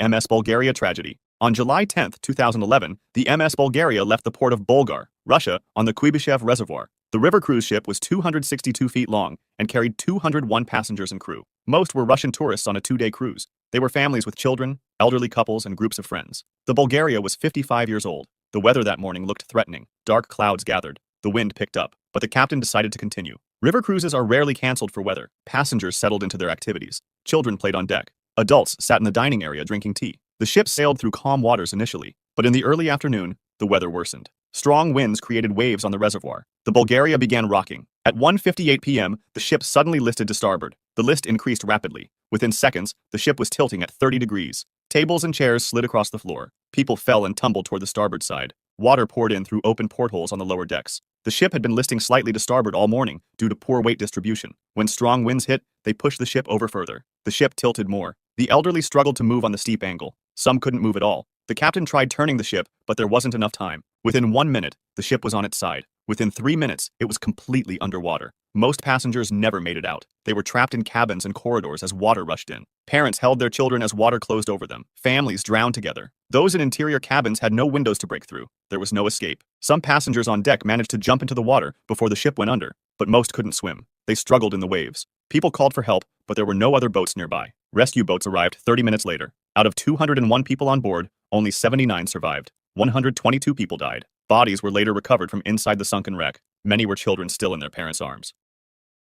MS Bulgaria tragedy. On July 10, 2011, the MS Bulgaria left the port of Bulgar, Russia, on the Kuibyshev Reservoir. The river cruise ship was 262 feet long and carried 201 passengers and crew. Most were Russian tourists on a two-day cruise. They were families with children, elderly couples, and groups of friends. The Bulgaria was 55 years old. The weather that morning looked threatening. Dark clouds gathered. The wind picked up, but the captain decided to continue. River cruises are rarely canceled for weather. Passengers settled into their activities. Children played on deck. Adults sat in the dining area drinking tea. The ship sailed through calm waters initially, but in the early afternoon, the weather worsened. Strong winds created waves on the reservoir. The Bulgaria began rocking. At 1:58 p.m., the ship suddenly listed to starboard. The list increased rapidly. Within seconds, the ship was tilting at 30 degrees. Tables and chairs slid across the floor. People fell and tumbled toward the starboard side. Water poured in through open portholes on the lower decks. The ship had been listing slightly to starboard all morning due to poor weight distribution. When strong winds hit, they pushed the ship over further. The ship tilted more. The elderly struggled to move on the steep angle. Some couldn't move at all. The captain tried turning the ship, but there wasn't enough time. Within 1 minute, the ship was on its side. Within 3 minutes, it was completely underwater. Most passengers never made it out. They were trapped in cabins and corridors as water rushed in. Parents held their children as water closed over them. Families drowned together. Those in interior cabins had no windows to break through. There was no escape. Some passengers on deck managed to jump into the water before the ship went under, but most couldn't swim. They struggled in the waves. People called for help, but there were no other boats nearby. Rescue boats arrived 30 minutes later. Out of 201 people on board, only 79 survived. 122 people died. Bodies were later recovered from inside the sunken wreck. Many were children still in their parents' arms.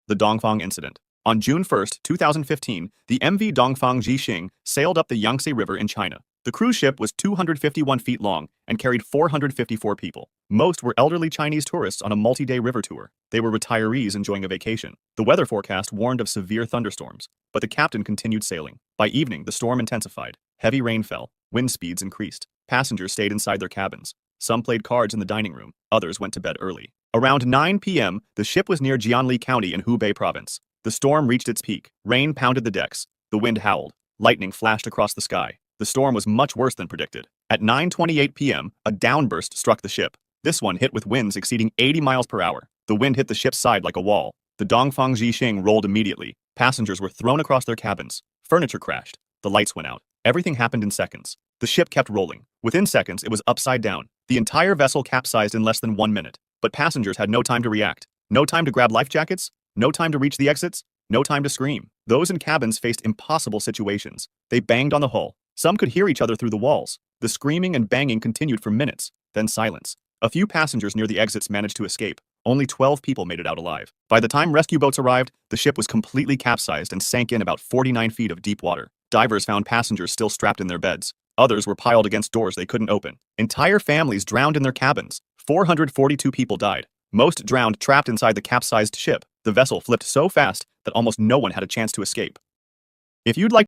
The Dongfang Incident. On June 1, 2015, the MV Dongfang Jixing sailed up the Yangtze River in China. The cruise ship was 251 feet long and carried 454 people. Most were elderly Chinese tourists on a multi-day river tour. They were retirees enjoying a vacation. The weather forecast warned of severe thunderstorms, but the captain continued sailing. By evening, the storm intensified. Heavy rain fell. Wind speeds increased. Passengers stayed inside their cabins. Some played cards in the dining room. Others went to bed early. Around 9 p.m., the ship was near Jianli County in Hubei province. The storm reached its peak. Rain pounded the decks. The wind howled. Lightning flashed across the sky. The storm was much worse than predicted. At 9:28 p.m., a downburst struck the ship. This one hit with winds exceeding 80 miles per hour. The wind hit the ship's side like a wall. The Dongfang Jixing rolled immediately. Passengers were thrown across their cabins. Furniture crashed. The lights went out. Everything happened in seconds. The ship kept rolling. Within seconds, it was upside down. The entire vessel capsized in less than 1 minute. But passengers had no time to react. No time to grab life jackets. No time to reach the exits. No time to scream. Those in cabins faced impossible situations. They banged on the hull. Some could hear each other through the walls. The screaming and banging continued for minutes, then silence. A few passengers near the exits managed to escape. Only 12 people made it out alive. By the time rescue boats arrived, the ship was completely capsized and sank in about 49 feet of deep water. Divers found passengers still strapped in their beds. Others were piled against doors they couldn't open. Entire families drowned in their cabins. 442 people died. Most drowned trapped inside the capsized ship. The vessel flipped so fast that almost no one had a chance to escape. If you'd like